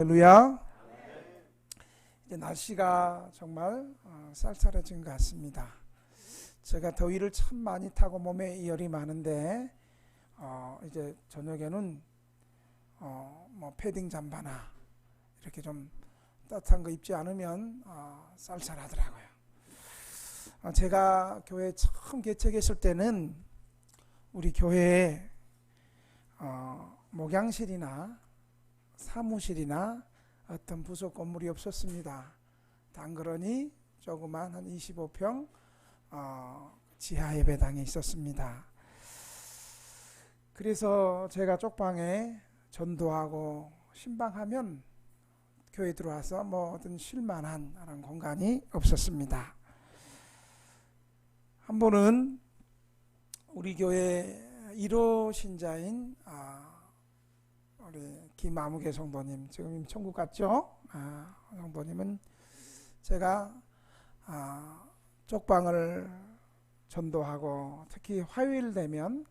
할렐루야. 이제 날씨가 정말 쌀쌀해진 것 같습니다. 제가 더위를 참 많이 타고 몸에 열이 많은데 이제 저녁에는 뭐 패딩 잠바나 이렇게 좀 따뜻한 거 입지 않으면 쌀쌀하더라고요. 제가 교회 처음 개척했을 때는 우리 교회에 목양실이나 사무실이나 어떤 부속 건물이 없었습니다. 단그러니 조그만 한 25평 지하 예배당에 있었습니다. 그래서 제가 쪽방에 전도하고 신방하면 교회 들어와서 뭐 어떤 쉴만한 그런 공간이 없었습니다. 한 번은 우리 교회 1호 신자인 우리 김아무개 성도님, 지금 천국 갔죠? 성도님은 제가 쪽방을 전도하고 특히 화요일 되면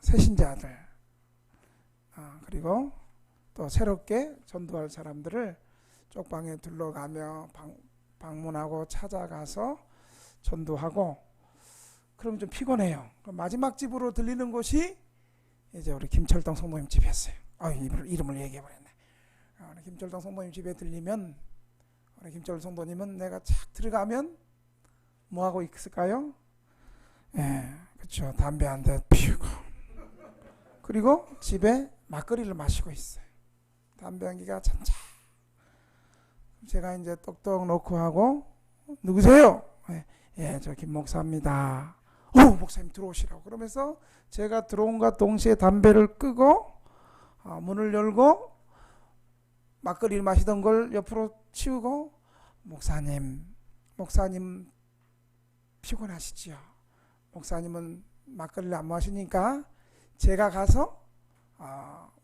새신자들 그리고 또 새롭게 전도할 사람들을 쪽방에 둘러가며 방문하고 찾아가서 전도하고 그럼 좀 피곤해요. 마지막 집으로 들리는 곳이 이제 우리 김철동 성도님 집이었어요. 이름을 얘기해버렸네. 우리 김철동 성도님 집에 들리면 우리 김철동 성도님은 내가 착 들어가면 뭐 하고 있을까요? 그렇죠. 담배 한 대 피우고 그리고 집에 막걸리를 마시고 있어요. 담배 연기가 찬차. 제가 이제 똑똑 놓고 하고 누구세요? 저 김 목사입니다. 목사님 들어오시라고 그러면서 제가 들어온과 동시에 담배를 끄고 문을 열고 막걸리를 마시던 걸 옆으로 치우고 목사님 피곤하시지요? 목사님은 막걸리를 안 마시니까 제가 가서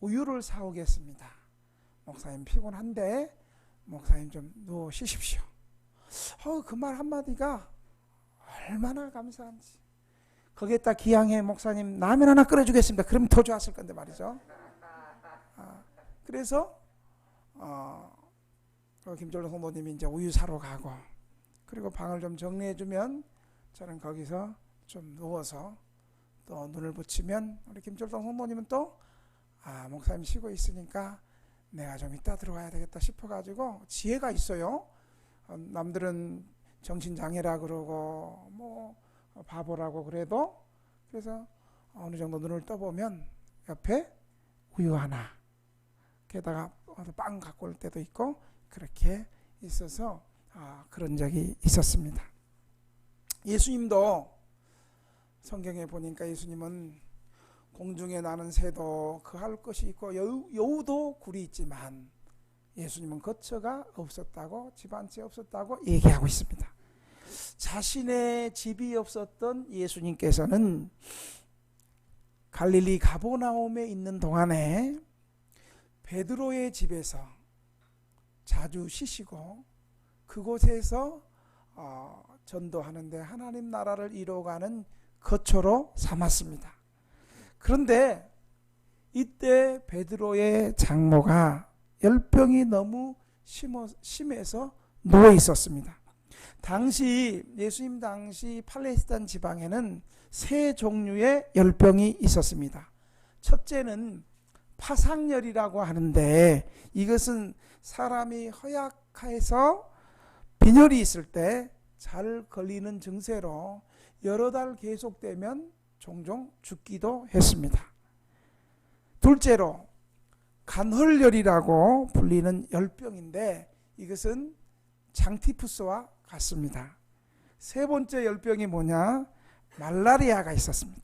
우유를 사오겠습니다. 목사님 피곤한데 목사님 좀 누워 쉬십시오. 그 말 한마디가 얼마나 감사한지. 거기에다 기양해 목사님 라면 하나 끓여주겠습니다. 그럼 더 좋았을 건데 말이죠. 그래서 김철동 성도님이 이제 우유 사러 가고 그리고 방을 좀 정리해주면 저는 거기서 좀 누워서 또 눈을 붙이면 우리 김철동 성도님은 또 목사님 쉬고 있으니까 내가 좀 이따 들어가야 되겠다 싶어가지고 지혜가 있어요. 남들은 정신장애라 그러고 뭐 바보라고 그래도 그래서 어느 정도 눈을 떠보면 옆에 우유 하나 게다가 빵 갖고 올 때도 있고 그렇게 있어서 그런 적이 있었습니다. 예수님도 성경에 보니까 예수님은 공중에 나는 새도 그할 것이 있고 여우도 굴이 있지만 예수님은 거처가 없었다고 집 한 채 없었다고 얘기하고 있습니다. 자신의 집이 없었던 예수님께서는 갈릴리 가버나움에 있는 동안에 베드로의 집에서 자주 쉬시고 그곳에서 전도하는데 하나님 나라를 이루어가는 거처로 삼았습니다. 그런데 이때 베드로의 장모가 열병이 너무 심해서 누워 있었습니다. 당시 예수님 당시 팔레스타인 지방에는 세 종류의 열병이 있었습니다. 첫째는 파상열이라고 하는데 이것은 사람이 허약해서 빈혈이 있을 때 잘 걸리는 증세로 여러 달 계속되면 종종 죽기도 했습니다. 둘째로 간헐열이라고 불리는 열병인데 이것은 장티푸스와 같습니다. 세 번째 열병이 뭐냐? 말라리아가 있었습니다.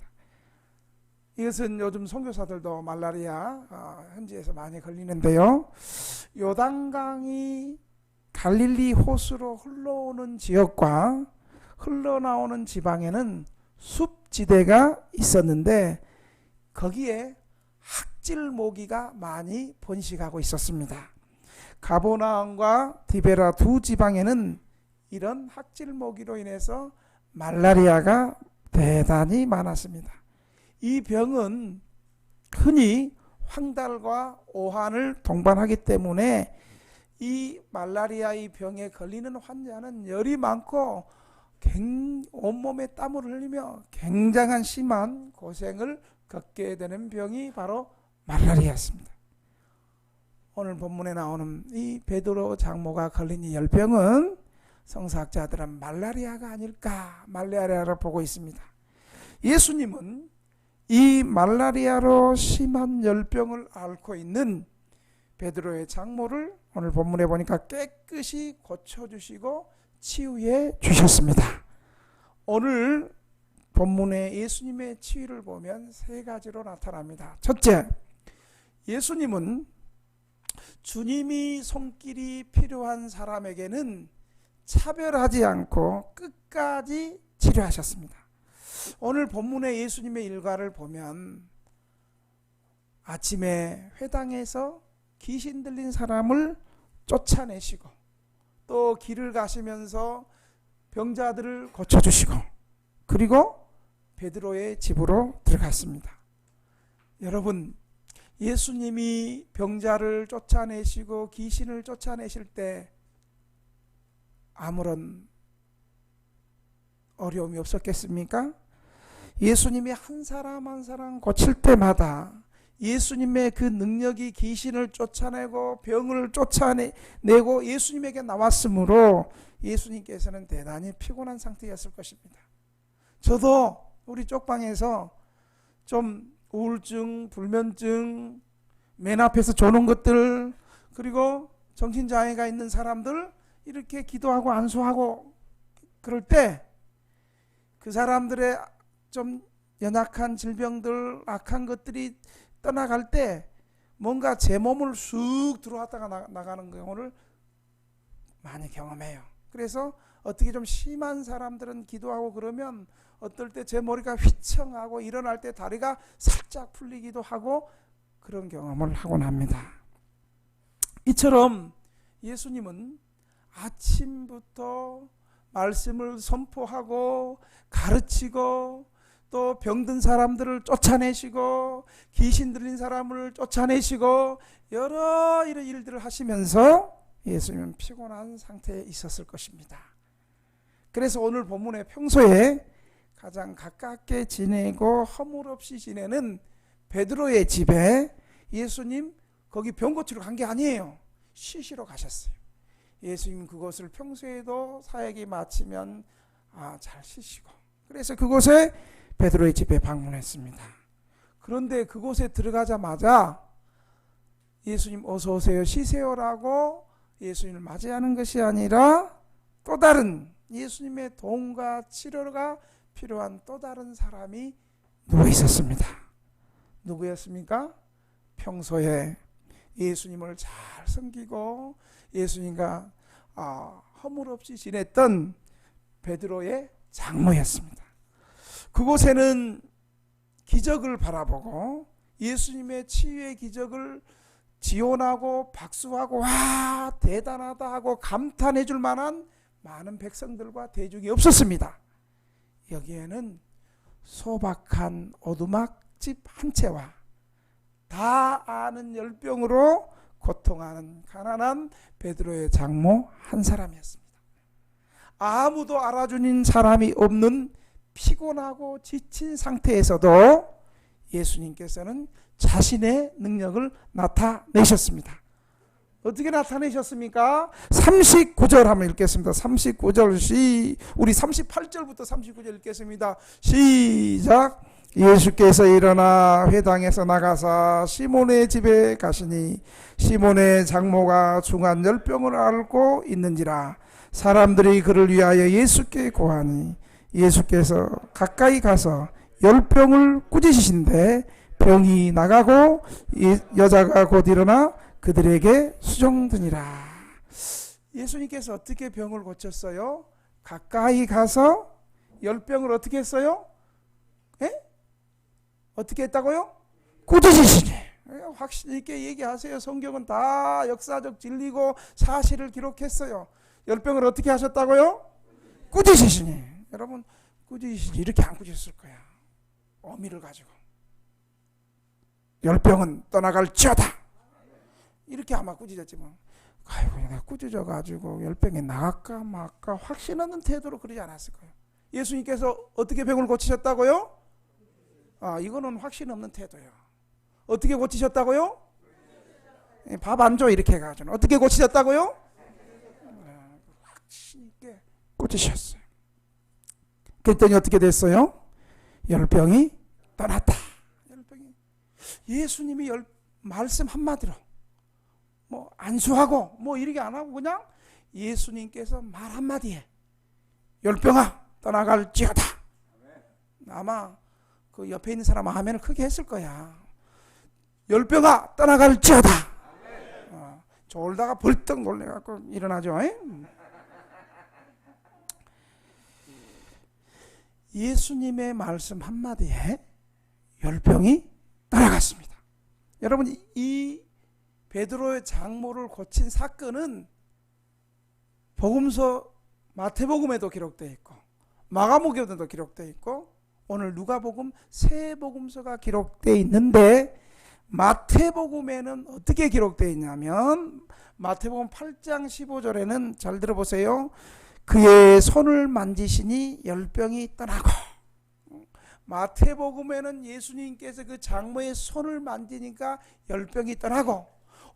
이것은 요즘 선교사들도 말라리아 현지에서 많이 걸리는데요. 요단강이 갈릴리 호수로 흘러오는 지역과 흘러나오는 지방에는 숲지대가 있었는데 거기에 학질 모기가 많이 번식하고 있었습니다. 가버나움과 디베라 두 지방에는 이런 학질 모기로 인해서 말라리아가 대단히 많았습니다. 이 병은 흔히 황달과 오한을 동반하기 때문에 이 말라리아 이 병에 걸리는 환자는 열이 많고 온몸에 땀을 흘리며 굉장한 심한 고생을 겪게 되는 병이 바로 말라리아였습니다. 오늘 본문에 나오는 이 베드로 장모가 걸린 이 열병은 성서학자들은 말라리아가 아닐까, 말라리아를 보고 있습니다. 예수님은 이 말라리아로 심한 열병을 앓고 있는 베드로의 장모를 오늘 본문에 보니까 깨끗이 고쳐주시고 치유해 주셨습니다. 오늘 본문에 예수님의 치유를 보면 세 가지로 나타납니다. 첫째, 예수님은 주님이 손길이 필요한 사람에게는 차별하지 않고 끝까지 치료하셨습니다. 오늘 본문의 예수님의 일과를 보면 아침에 회당에서 귀신 들린 사람을 쫓아내시고 또 길을 가시면서 병자들을 고쳐주시고 그리고 베드로의 집으로 들어갔습니다. 여러분, 예수님이 병자를 쫓아내시고 귀신을 쫓아내실 때 아무런 어려움이 없었겠습니까? 예수님이 한 사람 한 사람 고칠 때마다 예수님의 그 능력이 귀신을 쫓아내고 병을 쫓아내고 예수님에게 나왔으므로 예수님께서는 대단히 피곤한 상태였을 것입니다. 저도 우리 쪽방에서 좀 우울증, 불면증, 맨 앞에서 조는 것들, 그리고 정신장애가 있는 사람들 이렇게 기도하고 안수하고 그럴 때 그 사람들의 좀 연약한 질병들, 악한 것들이 떠나갈 때 뭔가 제 몸을 쑥 들어왔다가 나가는 경우를 많이 경험해요. 그래서 어떻게 좀 심한 사람들은 기도하고 그러면 어떨 때 제 머리가 휘청하고 일어날 때 다리가 살짝 풀리기도 하고 그런 경험을 하곤 합니다. 이처럼 예수님은 아침부터 말씀을 선포하고 가르치고 또 병든 사람들을 쫓아내시고 귀신 들린 사람을 쫓아내시고 여러 이런 일들을 하시면서 예수님은 피곤한 상태에 있었을 것입니다. 그래서 오늘 본문에 평소에 가장 가깝게 지내고 허물 없이 지내는 베드로의 집에 예수님 거기 병 고치러 간 게 아니에요. 쉬시러 가셨어요. 예수님 그곳을 평소에도 사역이 마치면 잘 쉬시고 그래서 그곳에 베드로의 집에 방문했습니다. 그런데 그곳에 들어가자마자 예수님 어서 오세요 쉬세요라고 예수님을 맞이하는 것이 아니라 또 다른 예수님의 도움과 치료가 필요한 또 다른 사람이 누워 있었습니다. 누구였습니까? 평소에 예수님을 잘 섬기고 예수님과 허물 없이 지냈던 베드로의 장모였습니다. 그곳에는 기적을 바라보고 예수님의 치유의 기적을 지원하고 박수하고 와 대단하다 하고 감탄해 줄 만한 많은 백성들과 대중이 없었습니다. 여기에는 소박한 오두막집 한 채와 다 아는 열병으로 고통하는 가난한 베드로의 장모 한 사람이었습니다. 아무도 알아주는 사람이 없는 피곤하고 지친 상태에서도 예수님께서는 자신의 능력을 나타내셨습니다. 어떻게 나타내셨습니까? 39절 한번 읽겠습니다. 39절 우리 38절부터 39절 읽겠습니다. 시작. 예수께서 일어나 회당에서 나가사 시몬의 집에 가시니 시몬의 장모가 중한 열병을 앓고 있는지라 사람들이 그를 위하여 예수께 고하니 예수께서 가까이 가서 열병을 꾸짖으신데 병이 나가고 여자가 곧 일어나 그들에게 수종드니라. 예수님께서 어떻게 병을 고쳤어요? 가까이 가서 열병을 어떻게 했어요? 어떻게 했다고요? 꾸짖으시니. 확실히 있게 얘기하세요. 성경은 다 역사적 진리고 사실을 기록했어요. 열병을 어떻게 하셨다고요? 꾸짖으시니. 여러분 꾸짖으시니 이렇게 안 꾸짖었을 거야. 어미를 가지고. 열병은 떠나갈지어다. 이렇게 아마 꾸짖었지 뭐. 아이고 내가 꾸짖어가지고 열병이 나갈까 말까 확신 없는 태도로 그러지 않았을 거예요. 예수님께서 어떻게 병을 고치셨다고요? 이거는 확신 없는 태도예요. 어떻게 고치셨다고요? 밥 안 줘 이렇게 해가지고 어떻게 고치셨다고요? 확신 있게 고치셨어요. 그랬더니 어떻게 됐어요? 열병이 떠났다. 열병이. 예수님이 말씀 한마디로 뭐 안수하고 뭐 이렇게 안 하고 그냥 예수님께서 말 한마디에 열병아 떠나갈지어다. 아마 그 옆에 있는 사람 아멘을 크게 했을 거야. 열병아 떠나갈지어다. 졸다가 벌떡 놀래갖고 일어나죠. 예수님의 말씀 한마디에 열병이 떠나갔습니다. 여러분 이 베드로의 장모를 고친 사건은 복음서 마태복음에도 기록되어 있고 마가복음에도 기록되어 있고 오늘 누가복음 세 복음서가 기록되어 있는데 마태복음에는 어떻게 기록되어 있냐면 마태복음 8장 15절에는 잘 들어보세요. 그의 손을 만지시니 열병이 떠나고. 마태복음에는 예수님께서 그 장모의 손을 만지니까 열병이 떠나고,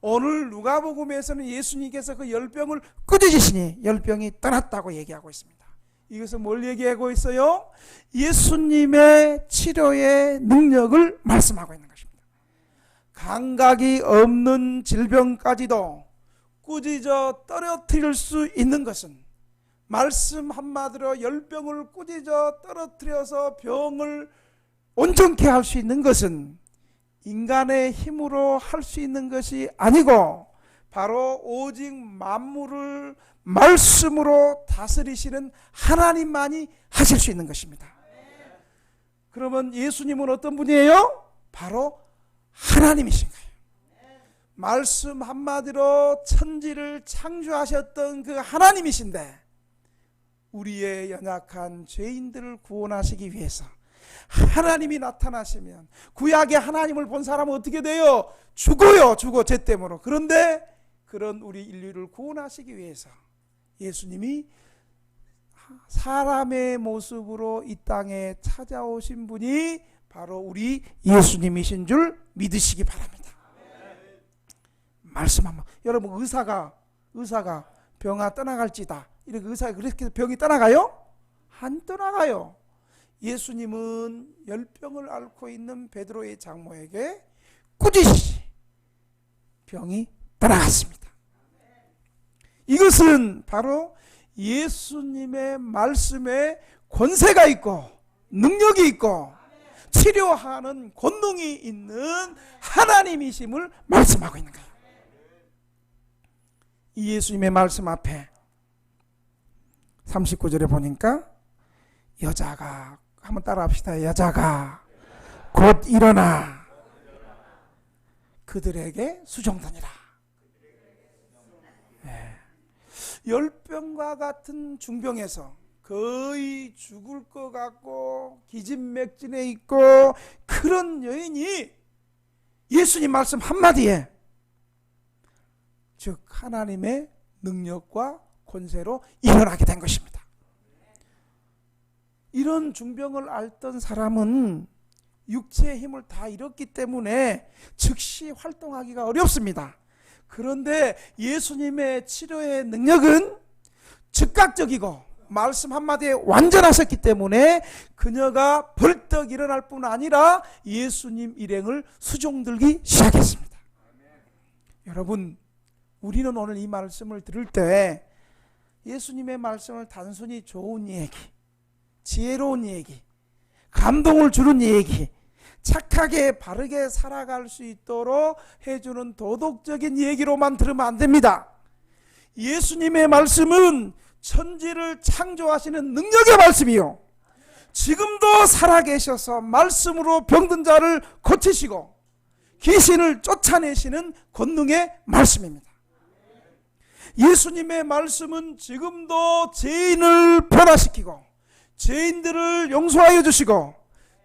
오늘 누가복음에서는 예수님께서 그 열병을 꾸짖으시니 열병이 떠났다고 얘기하고 있습니다. 이것은 뭘 얘기하고 있어요? 예수님의 치료의 능력을 말씀하고 있는 것입니다. 감각이 없는 질병까지도 꾸짖어 떨어뜨릴 수 있는 것은, 말씀 한마디로 열병을 꾸짖어 떨어뜨려서 병을 온전케 할 수 있는 것은 인간의 힘으로 할 수 있는 것이 아니고 바로 오직 만물을 말씀으로 다스리시는 하나님만이 하실 수 있는 것입니다. 그러면 예수님은 어떤 분이에요? 바로 하나님이신 거예요. 말씀 한마디로 천지를 창조하셨던 그 하나님이신데 우리의 연약한 죄인들을 구원하시기 위해서 하나님이 나타나시면, 구약의 하나님을 본 사람은 어떻게 돼요? 죽어요. 죽어, 죄 때문에. 그런데 그런 우리 인류를 구원하시기 위해서 예수님이 사람의 모습으로 이 땅에 찾아오신 분이 바로 우리 예수님이신 줄 믿으시기 바랍니다. 말씀 한번. 여러분 의사가 병아 떠나갈지다 이렇게 의사가 그렇게 병이 떠나가요? 안 떠나가요. 예수님은 열병을 앓고 있는 베드로의 장모에게 꾸짖으시 병이 떠나갔습니다. 이것은 바로 예수님의 말씀에 권세가 있고 능력이 있고 치료하는 권능이 있는 하나님이심을 말씀하고 있는 거예요. 이 예수님의 말씀 앞에 39절에 보니까 여자가, 한번 따라 합시다. 여자가 곧 일어나 그들에게 수종되니라. 네. 열병과 같은 중병에서 거의 죽을 것 같고 기진맥진해 있고 그런 여인이 예수님 말씀 한마디에, 즉 하나님의 능력과 권세로 일어나게 된 것입니다. 이런 중병을 앓던 사람은 육체의 힘을 다 잃었기 때문에 즉시 활동하기가 어렵습니다. 그런데 예수님의 치료의 능력은 즉각적이고 말씀 한마디에 완전하셨기 때문에 그녀가 벌떡 일어날 뿐 아니라 예수님 일행을 수종들기 시작했습니다. 여러분, 우리는 오늘 이 말씀을 들을 때 예수님의 말씀을 단순히 좋은 얘기, 지혜로운 얘기, 감동을 주는 얘기, 착하게 바르게 살아갈 수 있도록 해주는 도덕적인 얘기로만 들으면 안 됩니다. 예수님의 말씀은 천지를 창조하시는 능력의 말씀이요, 지금도 살아계셔서 말씀으로 병든 자를 고치시고 귀신을 쫓아내시는 권능의 말씀입니다. 예수님의 말씀은 지금도 죄인을 변화시키고 죄인들을 용서하여 주시고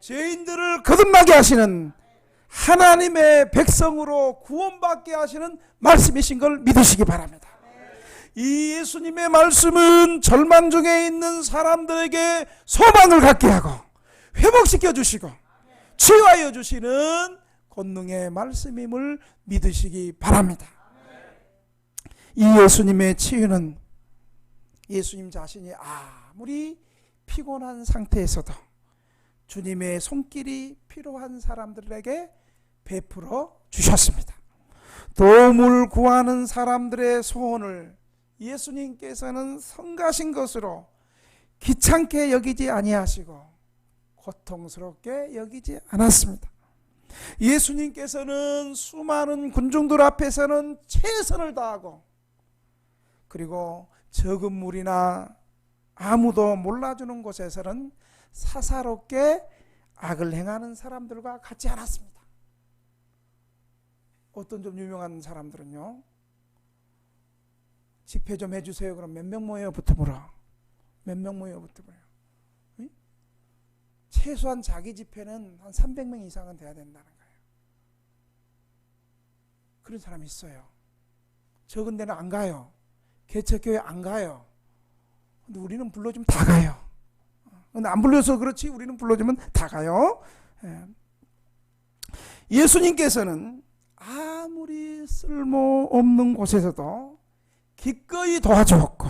죄인들을 거듭나게 하시는 하나님의 백성으로 구원받게 하시는 말씀이신 걸 믿으시기 바랍니다. 이 예수님의 말씀은 절망 중에 있는 사람들에게 소망을 갖게 하고 회복시켜 주시고 치유하여 주시는 권능의 말씀임을 믿으시기 바랍니다. 이 예수님의 치유는 예수님 자신이 아무리 피곤한 상태에서도 주님의 손길이 필요한 사람들에게 베풀어 주셨습니다. 도움을 구하는 사람들의 소원을 예수님께서는 성가신 것으로 귀찮게 여기지 아니하시고 고통스럽게 여기지 않았습니다. 예수님께서는 수많은 군중들 앞에서는 최선을 다하고 그리고 적은 물이나 아무도 몰라주는 곳에서는 사사롭게 악을 행하는 사람들과 같지 않았습니다. 어떤 좀 유명한 사람들은요, 집회 좀 해주세요. 그럼 몇 명 모여부터 물어. 몇 명 모여부터 물어요. 응? 최소한 자기 집회는 한 300명 이상은 돼야 된다는 거예요. 그런 사람이 있어요. 적은 데는 안 가요. 개척교회 안 가요. 근데 우리는 불러주면 다 가요. 근데 안 불러서 그렇지 우리는 불러주면 다 가요. 예수님께서는 아무리 쓸모없는 곳에서도 기꺼이 도와주었고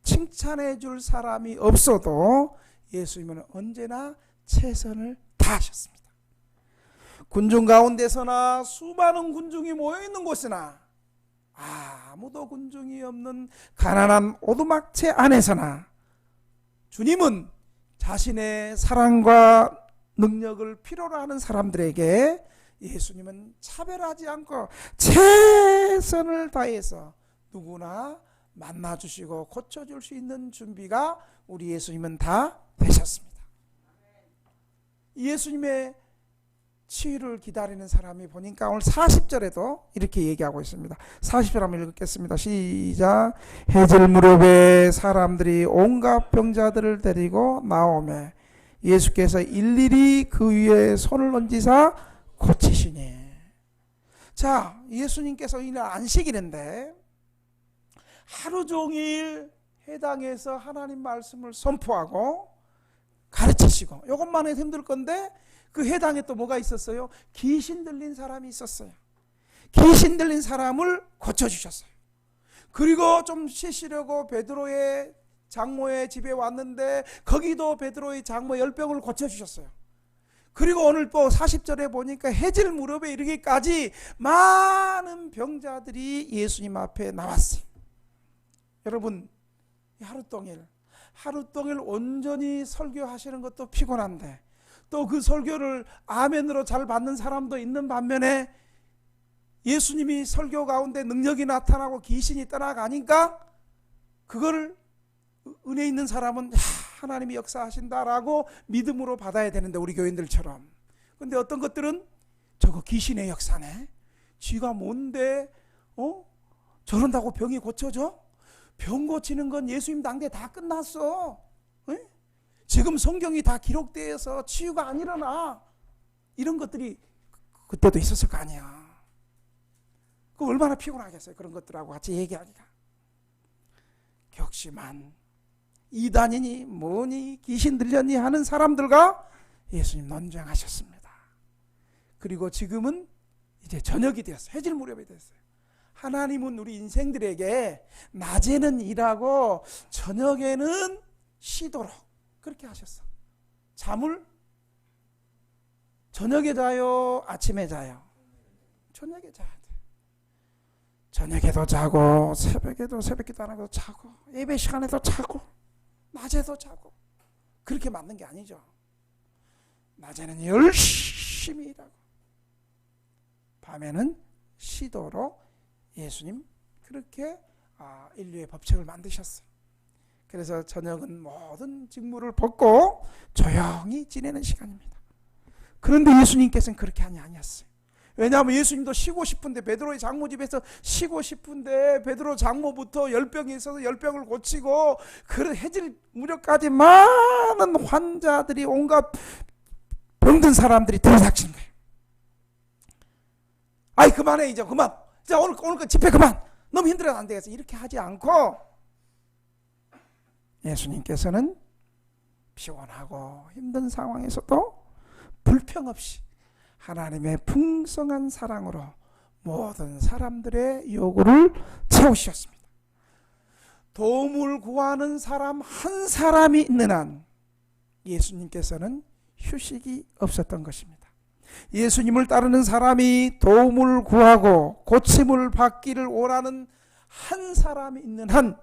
칭찬해 줄 사람이 없어도 예수님은 언제나 최선을 다하셨습니다. 군중 가운데서나 수많은 군중이 모여있는 곳이나 아무도 군중이 없는 가난한 오두막채 안에서나 주님은 자신의 사랑과 능력을 필요로 하는 사람들에게 예수님은 차별하지 않고 최선을 다해서 누구나 만나주시고 고쳐줄 수 있는 준비가 우리 예수님은 다 되셨습니다. 예수님의 치유를 기다리는 사람이 보니까 오늘 40절에도 이렇게 얘기하고 있습니다. 40절 한번 읽겠습니다. 시작. 해질 무렵에 사람들이 온갖 병자들을 데리고 나오매 예수께서 일일이 그 위에 손을 얹으사 고치시니. 자, 예수님께서 이날 안식일인데 하루 종일 해당에서 하나님 말씀을 선포하고 가르치시고, 이것만 해도 힘들 건데 그 해당에 또 뭐가 있었어요? 귀신 들린 사람이 있었어요. 귀신 들린 사람을 고쳐주셨어요. 그리고 좀 쉬시려고 베드로의 장모의 집에 왔는데 거기도 베드로의 장모 열병을 고쳐주셨어요. 그리고 오늘 또 40절에 보니까 해질 무렵에 이르기까지 많은 병자들이 예수님 앞에 나왔어요. 여러분, 하루 동일 온전히 설교하시는 것도 피곤한데 또 그 설교를 아멘으로 잘 받는 사람도 있는 반면에 예수님이 설교 가운데 능력이 나타나고 귀신이 떠나가니까 그거를 은혜 있는 사람은 하나님이 역사하신다라고 믿음으로 받아야 되는데, 우리 교인들처럼. 근데 어떤 것들은 저거 귀신의 역사네, 쥐가 뭔데 저런다고 병이 고쳐져? 병 고치는 건 예수님 당대 다 끝났어. 에? 지금 성경이 다 기록되어서 치유가 안 일어나. 이런 것들이 그때도 있었을 거 아니야. 그 얼마나 피곤하겠어요, 그런 것들하고 같이 얘기하기가. 격심한 이단이니 뭐니 귀신 들렸니 하는 사람들과 예수님 논쟁하셨습니다. 그리고 지금은 이제 저녁이 되었어요. 해질 무렵이 됐어요. 하나님은 우리 인생들에게 낮에는 일하고 저녁에는 쉬도록 그렇게 하셨어. 잠을 저녁에 자요, 아침에 자요? 저녁에 자야 돼. 저녁에도 자고 새벽에도 새벽기도 안 하고 자고 예배 시간에도 자고 낮에도 자고, 그렇게 맞는 게 아니죠. 낮에는 열심히 일하고 밤에는 쉬도록 예수님 그렇게 인류의 법칙을 만드셨어요. 그래서 저녁은 모든 직무를 벗고 조용히 지내는 시간입니다. 그런데 예수님께서는 그렇게 하니 아니었어요. 왜냐하면 예수님도 쉬고 싶은데, 베드로의 장모 집에서 쉬고 싶은데 베드로 장모부터 열병이 있어서 열병을 고치고 그 해질 무렵까지 많은 환자들이, 온갖 병든 사람들이 들이닥치는 거예요. 아이 그만해 이제 그만. 자 오늘 그 집회 그만. 너무 힘들어서 안 되겠어. 이렇게 하지 않고 예수님께서는 피곤하고 힘든 상황에서도 불평 없이 하나님의 풍성한 사랑으로 모든 사람들의 요구를 채우셨습니다. 도움을 구하는 사람 한 사람이 있는 한 예수님께서는 휴식이 없었던 것입니다. 예수님을 따르는 사람이 도움을 구하고 고침을 받기를 원하는 한 사람이 있는 한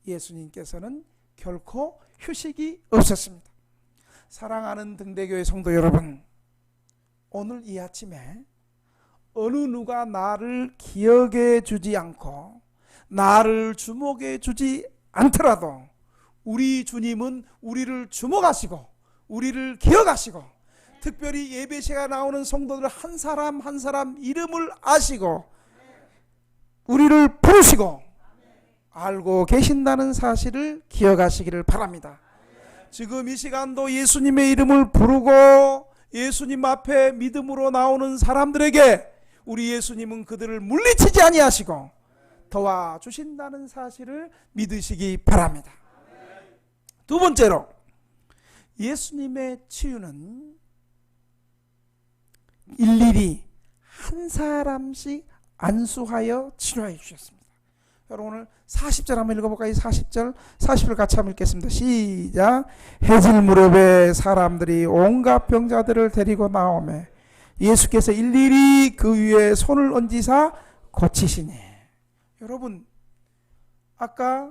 예수님께서는 결코 휴식이 없었습니다. 사랑하는 등대교회 성도 여러분, 오늘 이 아침에 어느 누가 나를 기억해 주지 않고 나를 주목해 주지 않더라도 우리 주님은 우리를 주목하시고 우리를 기억하시고 특별히 예배 시간에 나오는 성도들 한 사람 한 사람 이름을 아시고 우리를 부르시고 알고 계신다는 사실을 기억하시기를 바랍니다. 지금 이 시간도 예수님의 이름을 부르고 예수님 앞에 믿음으로 나오는 사람들에게 우리 예수님은 그들을 물리치지 아니하시고 도와주신다는 사실을 믿으시기 바랍니다. 두 번째로 예수님의 치유는 일일이 한 사람씩 안수하여 치료해 주셨습니다. 여러분 오늘 40절 한번 읽어볼까요? 40절 같이 한번 읽겠습니다. 시작. 해질 무렵에 사람들이 온갖 병자들을 데리고 나오매 예수께서 일일이 그 위에 손을 얹으사 고치시니. 여러분 아까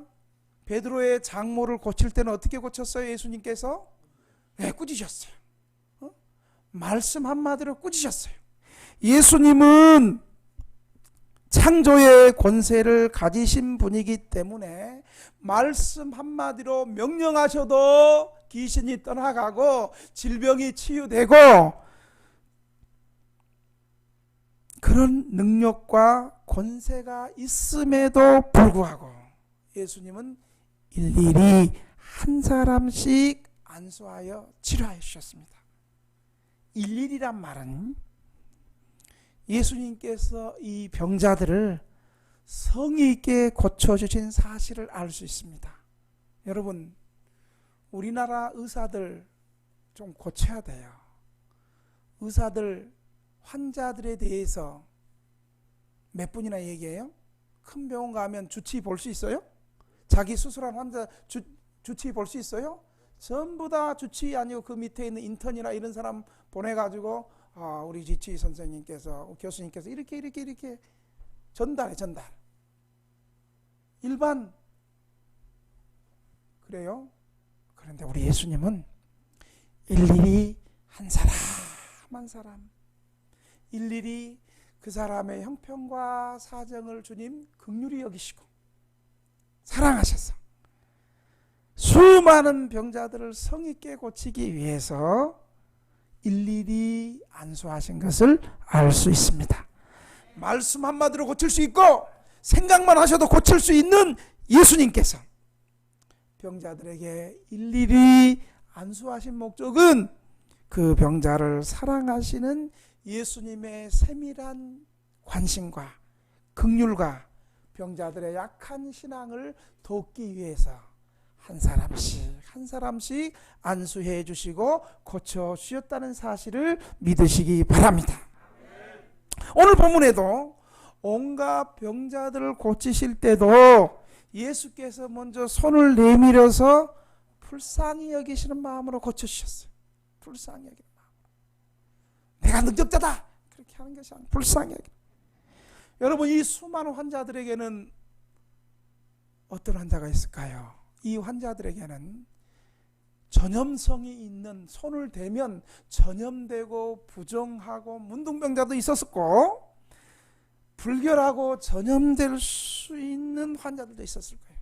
베드로의 장모를 고칠 때는 어떻게 고쳤어요? 예수님께서 꾸짖으셨어요. 말씀 한마디로 꾸짖으셨어요. 예수님은 창조의 권세를 가지신 분이기 때문에 말씀 한마디로 명령하셔도 귀신이 떠나가고 질병이 치유되고 그런 능력과 권세가 있음에도 불구하고 예수님은 일일이 한 사람씩 안수하여 치료하여 주셨습니다. 일일이란 말은 예수님께서 이 병자들을 성의 있게 고쳐주신 사실을 알 수 있습니다. 여러분 우리나라 의사들 좀 고쳐야 돼요. 의사들 환자들에 대해서 몇 분이나 얘기해요? 큰 병원 가면 주치의 볼 수 있어요? 자기 수술한 환자 주치의 볼 수 있어요? 전부 다 주치의 아니고 그 밑에 있는 인턴이나 이런 사람 보내가지고 우리 주치의 선생님께서 교수님께서 이렇게 전달. 일반 그래요. 그런데 우리 예수님은 일일이 한 사람 한 사람 일일이 그 사람의 형편과 사정을 주님 긍휼히 여기시고 사랑하셔서 수많은 병자들을 성있게 고치기 위해서 일일이 안수하신 것을 알 수 있습니다. 말씀 한마디로 고칠 수 있고 생각만 하셔도 고칠 수 있는 예수님께서 병자들에게 일일이 안수하신 목적은 그 병자를 사랑하시는 예수님의 세밀한 관심과 긍휼과 병자들의 약한 신앙을 돕기 위해서 한 사람씩 안수해 주시고 고쳐 주셨다는 사실을 믿으시기 바랍니다. 오늘 본문에도 온갖 병자들을 고치실 때도 예수께서 먼저 손을 내밀어서 불쌍히 여기시는 마음으로 고쳐주셨어요. 불쌍히 여기는 마음으로. 내가 능력자다 그렇게 하는 것이 아니라 불쌍히 여기는. 여러분 이 수많은 환자들에게는 어떤 환자가 있을까요? 이 환자들에게는 전염성이 있는, 손을 대면 전염되고 부정하고 문둥병자도 있었고 불결하고 전염될 수 있는 환자들도 있었을 거예요.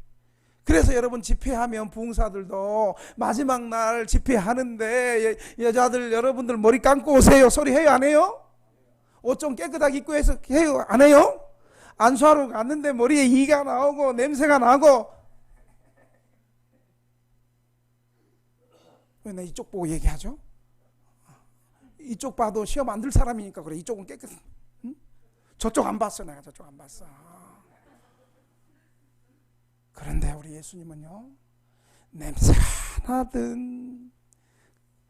그래서 여러분 집회하면 부흥사들도 마지막 날 집회하는데 여자들 여러분들 머리 감고 오세요 소리 해요 안 해요? 옷 좀 깨끗하게 입고 해서 해요 안 해요? 안수하러 갔는데 머리에 이가 나오고 냄새가 나고 왜 나 이쪽 보고 얘기하죠? 이쪽 봐도 시험 안 들 사람이니까 그래. 이쪽은 깨끗해. 응? 저쪽 안 봤어. 내가 저쪽 안 봤어. 그런데 우리 예수님은요, 냄새가 나든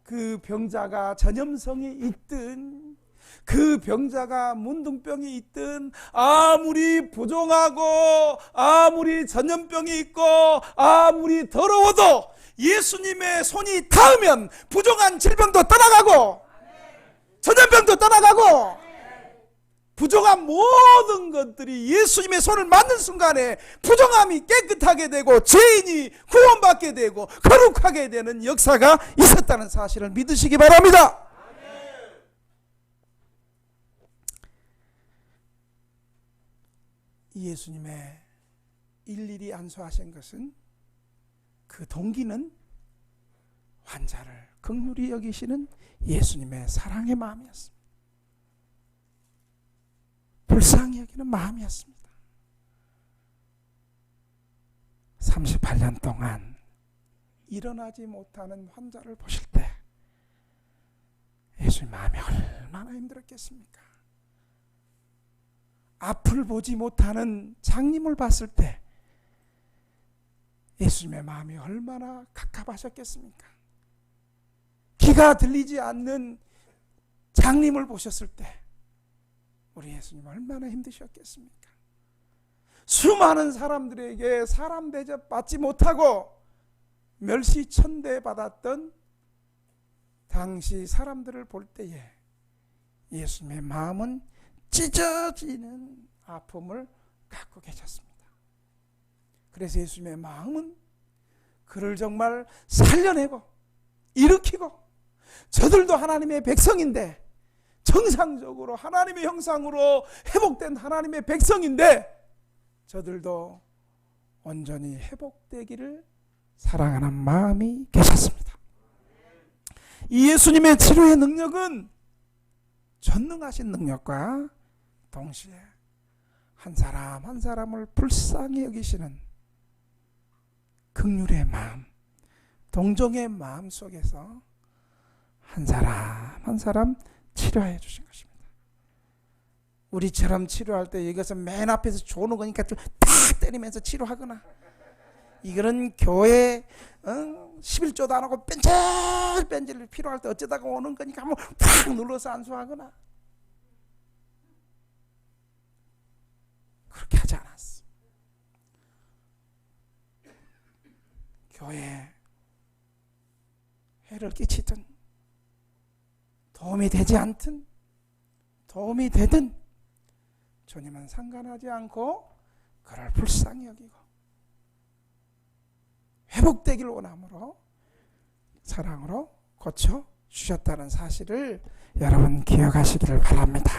그 병자가 전염성이 있든 그 병자가 문둥병이 있든 아무리 부종하고 아무리 전염병이 있고 아무리 더러워도 예수님의 손이 닿으면 부종한 질병도 떠나가고 전염병도 떠나가고 부정한 모든 것들이 예수님의 손을 맞는 순간에 부정함이 깨끗하게 되고 죄인이 구원받게 되고 거룩하게 되는 역사가 있었다는 사실을 믿으시기 바랍니다. 이 예수님의 일일이 안수하신 것은 그 동기는 환자를 긍휼히 여기시는 예수님의 사랑의 마음이었습니다. 불쌍히 여기는 마음이었습니다. 38년 동안 일어나지 못하는 환자를 보실 때 예수님 마음이 얼마나 힘들었겠습니까? 앞을 보지 못하는 장님을 봤을 때 예수님의 마음이 얼마나 갑갑하셨겠습니까? 귀가 들리지 않는 장님을 보셨을 때 우리 예수님 얼마나 힘드셨겠습니까? 수많은 사람들에게 사람 대접 받지 못하고 멸시천대 받았던 당시 사람들을 볼 때에 예수님의 마음은 찢어지는 아픔을 갖고 계셨습니다. 그래서 예수님의 마음은 그를 정말 살려내고 일으키고 저들도 하나님의 백성인데 정상적으로 하나님의 형상으로 회복된 하나님의 백성인데 저들도 온전히 회복되기를 사랑하는 마음이 계셨습니다. 이 예수님의 치료의 능력은 전능하신 능력과 동시에 한 사람 한 사람을 불쌍히 여기시는 긍휼의 마음, 동정의 마음 속에서 한 사람 한 사람 치료해 주신 것입니다. 우리처럼 치료할 때 여기서 맨 앞에서 조는 거니까 좀 탁 때리면서 치료하거나 이거는 교회 11조도 안 하고 뺀질뺀질 필요할 때 어쩌다가 오는 거니까 한번 팍 눌러서 안수하거나 그렇게 하지 않았어. 교회에 해를 끼치든 도움이 되지 않든 도움이 되든 주님은 상관하지 않고 그를 불쌍히 여기고 회복되기를 원함으로 사랑으로 고쳐주셨다는 사실을 여러분 기억하시기를 바랍니다.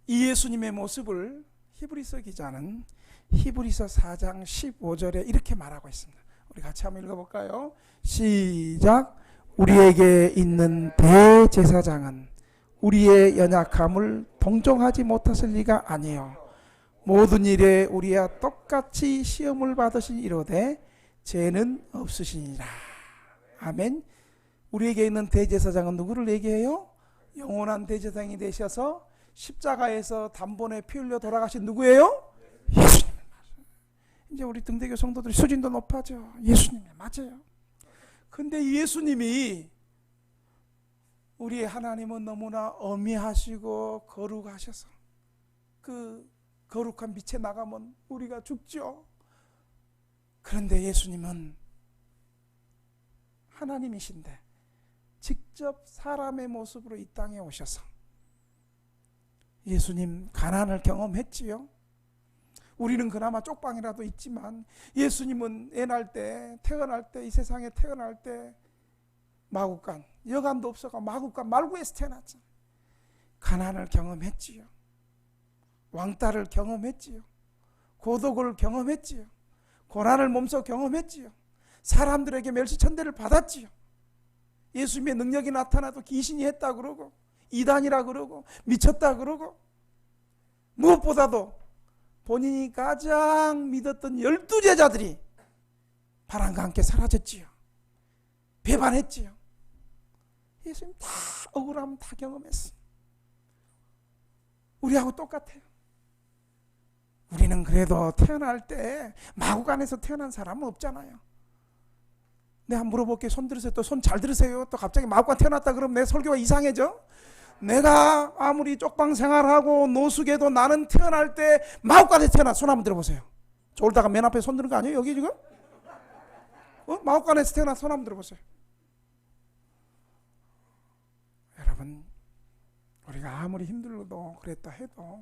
이 예수님의 모습을 히브리서 기자는 히브리서 4장 15절에 이렇게 말하고 있습니다. 우리 같이 한번 읽어볼까요? 시작. 우리에게 있는 대제사장은 우리의 연약함을 동정하지 못하실 리가 아니요 모든 일에 우리와 똑같이 시험을 받으신 이로되 죄는 없으시니라. 아멘. 우리에게 있는 대제사장은 누구를 얘기해요? 영원한 대제사장이 되셔서 십자가에서 단번에 피 흘려 돌아가신 누구예요? 예수님. 이제 우리 등대교 성도들이 수준도 높아져. 예수님 맞아요. 근데 예수님이 우리 하나님은 너무나 엄미하시고 거룩하셔서 그 거룩한 빛에 나가면 우리가 죽죠. 그런데 예수님은 하나님이신데 직접 사람의 모습으로 이 땅에 오셔서 예수님 가난을 경험했지요. 우리는 그나마 쪽방이라도 있지만 예수님은 애 낳을 때 태어날 때 이 세상에 태어날 때 마구간 여간도 없어가 마구간 말구에서 태어났죠. 가난을 경험했지요. 왕따를 경험했지요. 고독을 경험했지요. 고난을 몸소 경험했지요. 사람들에게 멸시천대를 받았지요. 예수님의 능력이 나타나도 귀신이 했다 그러고 이단이라 그러고 미쳤다 그러고 무엇보다도 본인이 가장 믿었던 12제자들이 바람과 함께 사라졌지요. 배반했지요. 예수님 다 억울함 다 경험했어. 우리하고 똑같아요. 우리는 그래도 태어날 때 마구간에서 태어난 사람은 없잖아요. 내가 물어볼게. 손 들으세요. 또 손 잘 들으세요. 또 갑자기 마구간 태어났다 그러면 내 설교가 이상해져? 내가 아무리 쪽방 생활하고 노숙해도 나는 태어날 때 마구간에서 태어났어. 손 한번 들어보세요. 졸다가 맨 앞에 손 드는 거 아니에요? 여기 지금? 마구간에서 태어나서 손 한번 들어보세요. 여러분, 우리가 아무리 힘들어도 그랬다 해도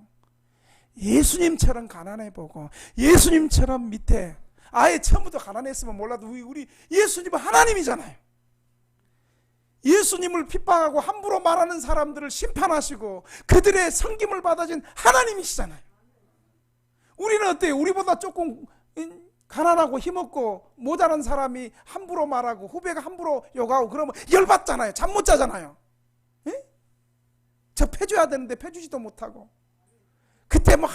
예수님처럼 가난해보고 예수님처럼 밑에 아예 처음부터 가난했으면 몰라도 우리 예수님은 하나님이잖아요. 예수님을 핍박하고 함부로 말하는 사람들을 심판하시고 그들의 섬김을 받아준 하나님이시잖아요. 우리는 어때요? 우리보다 조금 가난하고 힘없고 모자란 사람이 함부로 말하고 후배가 함부로 욕하고 그러면 열받잖아요. 잠 못 자잖아요. 에? 저 패줘야 되는데 패주지도 못하고 그때 뭐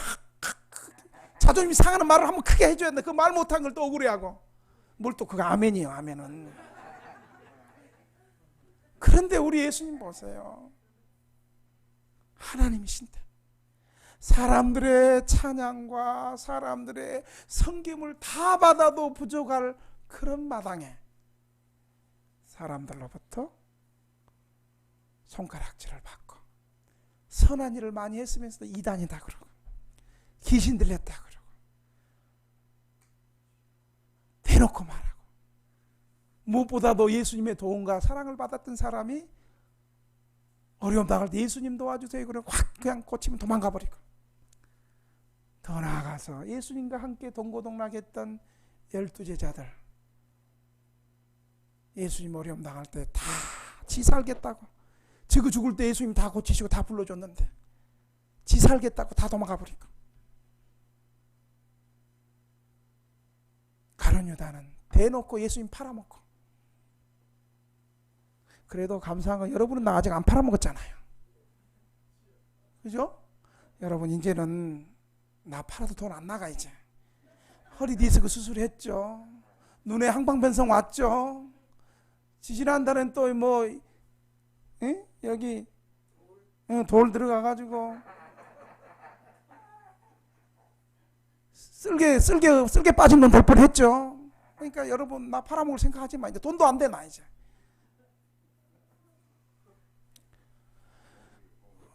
자존심 상하는 말을 한번 크게 해줘야 되는데 그 말 못한 걸 또 억울해하고 뭘 또 그거 아멘이에요. 아멘은. 그런데 우리 예수님 보세요. 하나님이신데 사람들의 찬양과 사람들의 섬김을 다 받아도 부족할 그런 마당에 사람들로부터 손가락질을 받고 선한 일을 많이 했으면서도 이단이다 그러고 귀신 들렸다 그러고 대놓고 말하고 무엇보다도 예수님의 도움과 사랑을 받았던 사람이 어려움 당할 때 예수님 도와주세요 그러고 확 그냥 고치면 도망가 버리고 더 나아가서 예수님과 함께 동고동락했던 12제자들 예수님 어려움 당할 때 다 지 살겠다고 지구 죽을 때 예수님 다 고치시고 다 불러줬는데 지 살겠다고 다 도망가 버리고 가룟 유다는 대놓고 예수님 팔아먹고 그래도 감사한 건 여러분은 나 아직 안 팔아먹었잖아요. 그죠? 여러분 이제는 나 팔아도 돈 안 나가 이제. 허리 디스크 수술했죠. 눈에 항방변성 왔죠. 지지난달엔 또 뭐 여기 돌 들어가가지고 쓸개 빠진 돈 될 뻔했죠. 그러니까 여러분 나 팔아먹을 생각하지 마. 이제 돈도 안 돼 나 이제.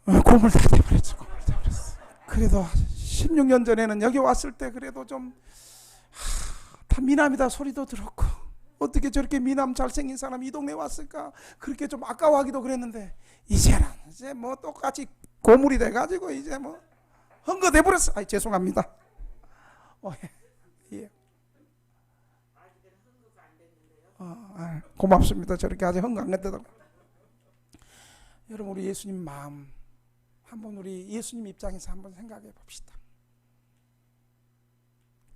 공을 다 돼버렸어. 공을 돼버렸어. 그래도 16년 전에는 여기 왔을 때 그래도 좀 다 미남이다 소리도 들었고 어떻게 저렇게 미남 잘생긴 사람이 이 동네에 왔을까 그렇게 좀 아까워하기도 그랬는데 이제는 이제 뭐 똑같이 고물이 돼가지고 이제 뭐 헝거 돼버렸어. 아이 죄송합니다. 예. 고맙습니다. 저렇게 아직 헝거 안 됐다고. 여러분 우리 예수님 마음 한번 우리 예수님 입장에서 한번 생각해 봅시다.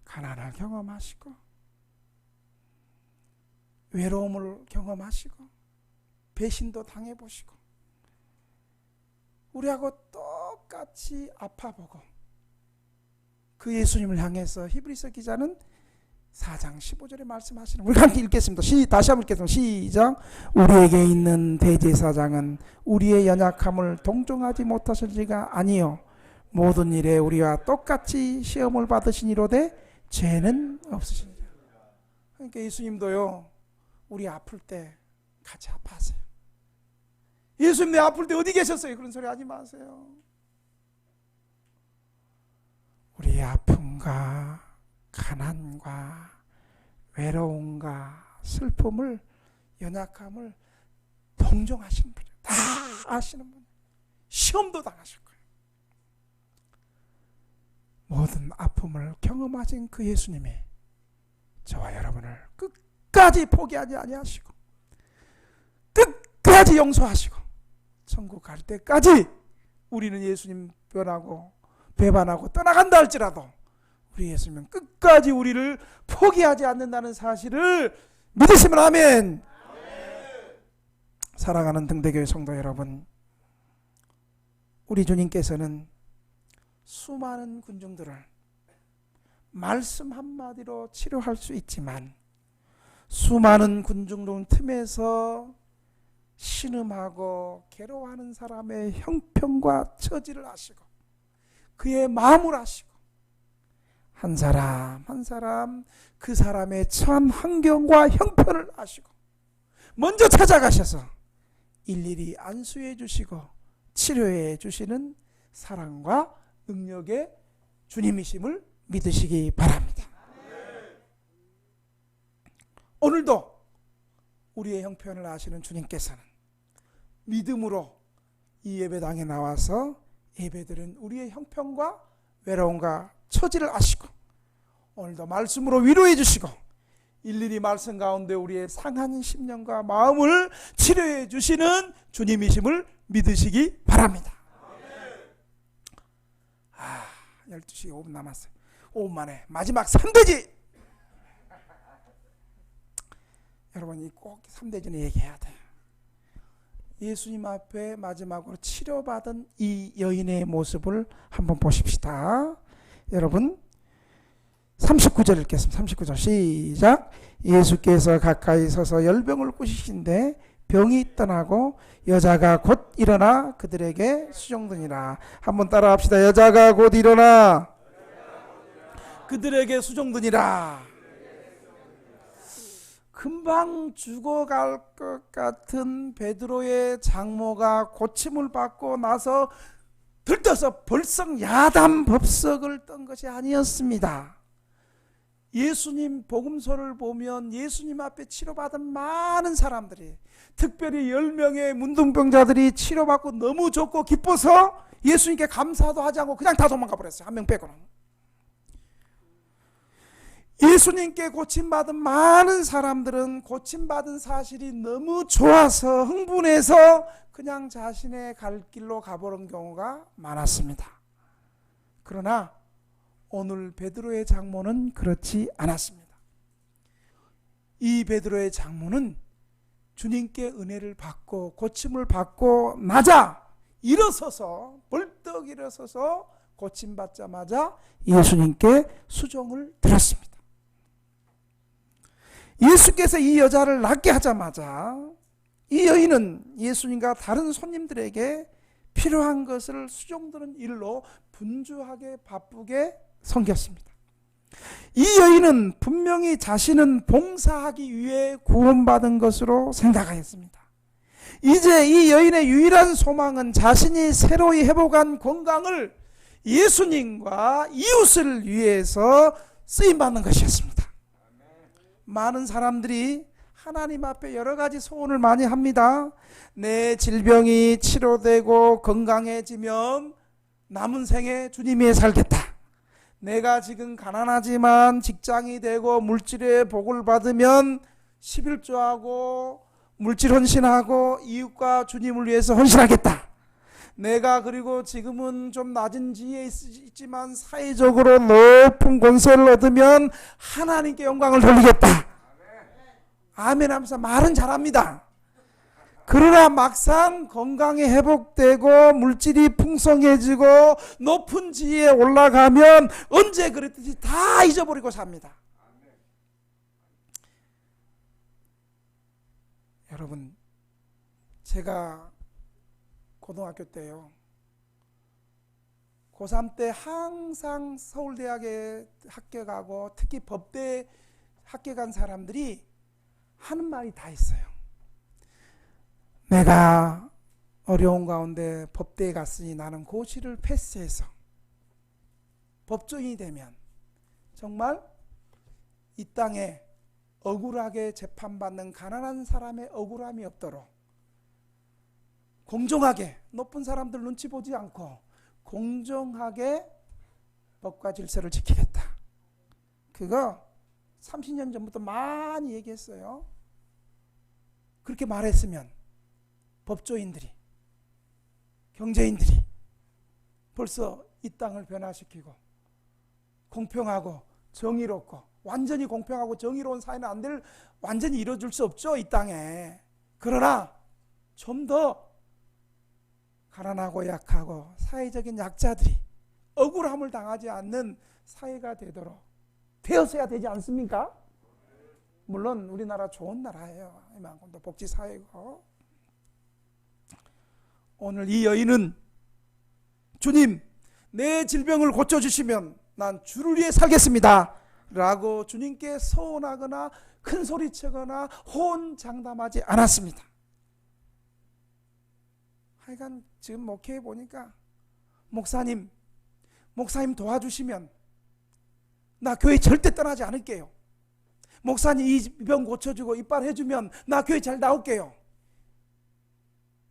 가난을 경험하시고 외로움을 경험하시고 배신도 당해보시고 우리하고 똑같이 아파보고 그 예수님을 향해서 히브리서 기자는 4장 15절에 말씀하시는 우리 함께 읽겠습니다. 다시 한번 읽겠습니다. 시작. 우리에게 있는 대제사장은 우리의 연약함을 동정하지 못하실지가 아니요 모든 일에 우리와 똑같이 시험을 받으시니로되 죄는 없으시니라. 그러니까 예수님도요 우리 아플 때 같이 아파하세요. 예수님 내 아플 때 어디 계셨어요? 그런 소리 하지 마세요. 우리의 아픔과 가난과 외로움과 슬픔을 연약함을 동정하시는 분이에요. 다 아시는 분이에요. 시험도 당하실 거예요. 모든 아픔을 경험하신 그 예수님이 저와 여러분을 끝까지 포기하지 아니하시고 끝까지 용서하시고 천국 갈 때까지 우리는 예수님 배반하고 떠나간다 할지라도 우리 예수님은 끝까지 우리를 포기하지 않는다는 사실을 믿으시면 아멘. 사랑하는 등대교회 성도 여러분, 우리 주님께서는 수많은 군중들을 말씀 한마디로 치료할 수 있지만 수많은 군중들 틈에서 신음하고 괴로워하는 사람의 형편과 처지를 아시고 그의 마음을 아시고 한 사람 한 사람 그 사람의 처한 환경과 형편을 아시고 먼저 찾아가셔서 일일이 안수해 주시고 치료해 주시는 사랑과 능력의 주님이심을 믿으시기 바랍니다. 오늘도 우리의 형편을 아시는 주님께서는 믿음으로 이 예배당에 나와서 예배드린 우리의 형편과 외로움과 처지를 아시고 오늘도 말씀으로 위로해 주시고 일일이 말씀 가운데 우리의 상한 심령과 마음을 치료해 주시는 주님이심을 믿으시기 바랍니다. 12시 5분 남았어요. 5분 만에 마지막 3대지. 여러분 꼭 3대지는 얘기해야 돼요. 예수님 앞에 마지막으로 치료받은 이 여인의 모습을 한번 보십시다. 여러분 39절 읽겠습니다. 39절 시작. 예수께서 가까이 서서 열병을 꾸시신데 병이 떠나고 여자가 곧 일어나 그들에게 수종드니라. 한번 따라합시다. 여자가 곧 일어나 그들에게 수종드니라. 금방 죽어갈 것 같은 베드로의 장모가 고침을 받고 나서 들떠서 벌썩 야단 법석을 떤 것이 아니었습니다. 예수님 복음서를 보면 예수님 앞에 치료받은 많은 사람들이, 특별히 10명의 문둥병자들이 치료받고 너무 좋고 기뻐서 예수님께 감사도 하지 않고 그냥 다 도망가 버렸어요. 한 명 빼고는. 예수님께 고침받은 많은 사람들은 고침받은 사실이 너무 좋아서 흥분해서 그냥 자신의 갈 길로 가버린 경우가 많았습니다. 그러나 오늘 베드로의 장모는 그렇지 않았습니다. 이 베드로의 장모는 주님께 은혜를 받고 고침을 받고 나자 일어서서 벌떡 일어서서 고침받자마자 예수님께 수종을 드렸습니다. 예수께서 이 여자를 낫게 하자마자 이 여인은 예수님과 다른 손님들에게 필요한 것을 수종드는 일로 분주하게 바쁘게 섬겼습니다. 이 여인은 분명히 자신은 봉사하기 위해 구원받은 것으로 생각하였습니다. 이제 이 여인의 유일한 소망은 자신이 새로이 회복한 건강을 예수님과 이웃을 위해서 쓰임받는 것이었습니다. 많은 사람들이 하나님 앞에 여러 가지 소원을 많이 합니다. 내 질병이 치료되고 건강해지면 남은 생에 주님 위해 살겠다. 내가 지금 가난하지만 직장이 되고 물질의 복을 받으면 11조하고 물질 헌신하고 이웃과 주님을 위해서 헌신하겠다. 내가 그리고 지금은 좀 낮은 지위에 있지만 사회적으로 높은 권세를 얻으면 하나님께 영광을 돌리겠다. 아멘 하면서 말은 잘합니다. 그러나 막상 건강이 회복되고 물질이 풍성해지고 높은 지위에 올라가면 언제 그랬든지 다 잊어버리고 삽니다. 여러분, 제가 고등학교 때요, 고3 때 항상 서울대학에 합격하고 특히 법대 합격한 사람들이 하는 말이 다 있어요. 내가 어려운 가운데 법대에 갔으니 나는 고시를 패스해서 법조인이 되면 정말 이 땅에 억울하게 재판받는 가난한 사람의 억울함이 없도록 공정하게, 높은 사람들 눈치 보지 않고 공정하게 법과 질서를 지키겠다. 그거 30년 전부터 많이 얘기했어요. 그렇게 말했으면 법조인들이, 경제인들이 벌써 이 땅을 변화시키고 공평하고 정의롭고, 완전히 공평하고 정의로운 사회는 안 될, 완전히 이루어질 수 없죠, 이 땅에. 그러나 좀 더 가난하고 약하고 사회적인 약자들이 억울함을 당하지 않는 사회가 되었어야 되지 않습니까? 물론 우리나라 좋은 나라예요. 이만큼도 복지사회고. 오늘 이 여인은 주님, 내 질병을 고쳐주시면 난 주를 위해 살겠습니다 라고 주님께 서원하거나 큰 소리치거나 호언장담하지 않았습니다. 하여간 지금 목회해 보니까 목사님 도와주시면 나 교회 절대 떠나지 않을게요. 목사님 이 병 고쳐주고 이빨 해주면 나 교회 잘 나올게요.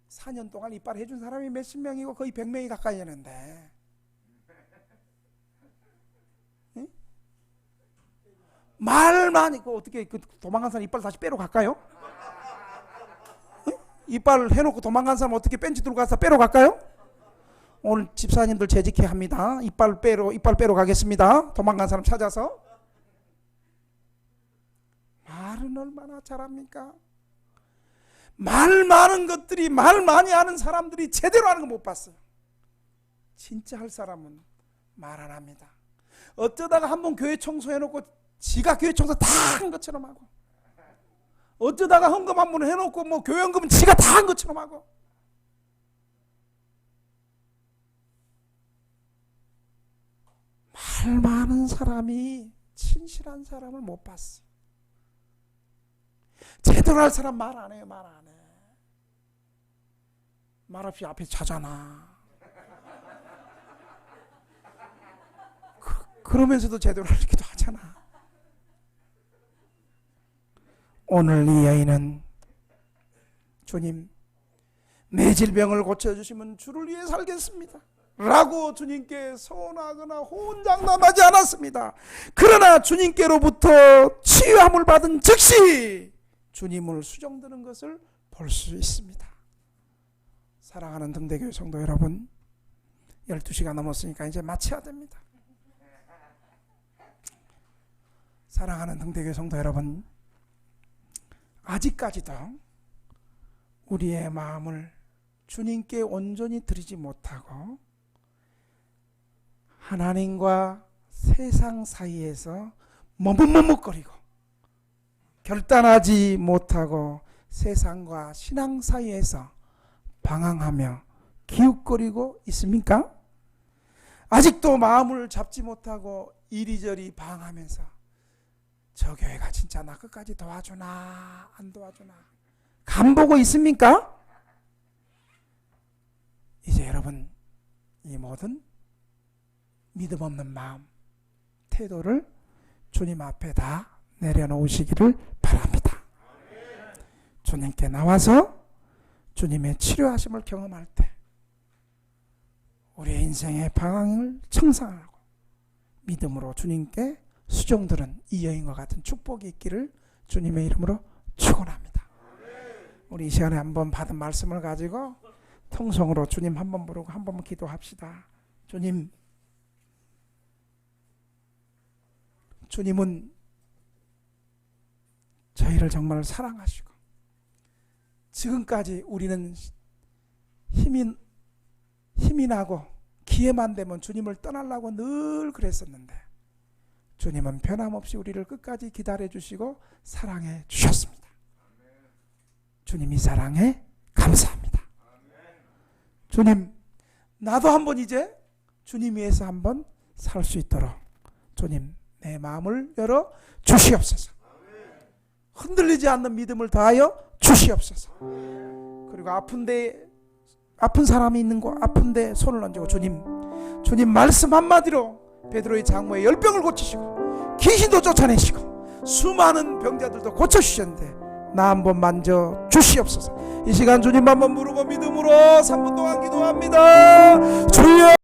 4년 동안 이빨 해준 사람이 몇십 명이고 거의 100명이 가까이 되는데 응? 말만 있고 어떻게 도망간 사람 이빨 다시 빼러 갈까요? 응? 이빨 해놓고 도망간 사람 어떻게 벤치 들고 가서 빼러 갈까요? 오늘 집사님들 재직해 합니다. 이빨 빼러 가겠습니다. 도망간 사람 찾아서. 말은 얼마나 잘합니까? 말 많은 것들이, 말 많이 하는 사람들이 제대로 하는 거 못 봤어요. 진짜 할 사람은 말 안 합니다. 어쩌다가 한번 교회 청소해놓고 지가 교회 청소 다 한 것처럼 하고, 어쩌다가 헌금 한번 해놓고 뭐 교회 헌금은 지가 다 한 것처럼 하고. 말 많은 사람이 진실한 사람을 못 봤어. 제대로 할 사람 말 안 해요. 말 안 해. 말 없이 앞에 자잖아. 그러면서도 제대로 하기도 하잖아. 오늘 이 여인은 주님 내 질병을 고쳐주시면 주를 위해 살겠습니다 라고 주님께 서원하거나 호언장담하지 않았습니다. 그러나 주님께로부터 치유함을 받은 즉시 주님을 수종드는 것을 볼 수 있습니다. 사랑하는 등대교회 성도 여러분, 12시가 넘었으니까 이제 마쳐야 됩니다. 사랑하는 등대교회 성도 여러분, 아직까지도 우리의 마음을 주님께 온전히 드리지 못하고 하나님과 세상 사이에서 머뭇머뭇거리고 결단하지 못하고 세상과 신앙 사이에서 방황하며 기웃거리고 있습니까? 아직도 마음을 잡지 못하고 이리저리 방황하면서 저 교회가 진짜 나 끝까지 도와주나 안 도와주나 간보고 있습니까? 이제 여러분 이 모든 믿음 없는 마음, 태도를 주님 앞에 다 내려놓으시기를 바랍니다. 주님께 나와서 주님의 치료하심을 경험할 때 우리의 인생의 방황을 청산하고 믿음으로 주님께 수종드는 이 여인과 같은 축복이 있기를 주님의 이름으로 축원합니다. 우리 이 시간에 한번 받은 말씀을 가지고 통성으로 주님 한번 부르고 한번 기도합시다. 주님은 저희를 정말 사랑하시고 지금까지 우리는 힘이 나고 기회만 되면 주님을 떠나려고 늘 그랬었는데 주님은 변함없이 우리를 끝까지 기다려 주시고 사랑해 주셨습니다. 주님 이 사랑에 감사합니다. 주님, 나도 한번 이제 주님 위해서 한번 살 수 있도록 주님 내 마음을 열어 주시옵소서. 흔들리지 않는 믿음을 다하여 주시옵소서. 그리고 아픈 사람이 있는 곳 아픈데 손을 얹고 주님 말씀 한마디로 베드로의 장모의 열병을 고치시고 귀신도 쫓아내시고 수많은 병자들도 고쳐주셨는데 나 한번 만져 주시옵소서. 이 시간 주님 한번 부르고 믿음으로 3분 동안 기도합니다. 주여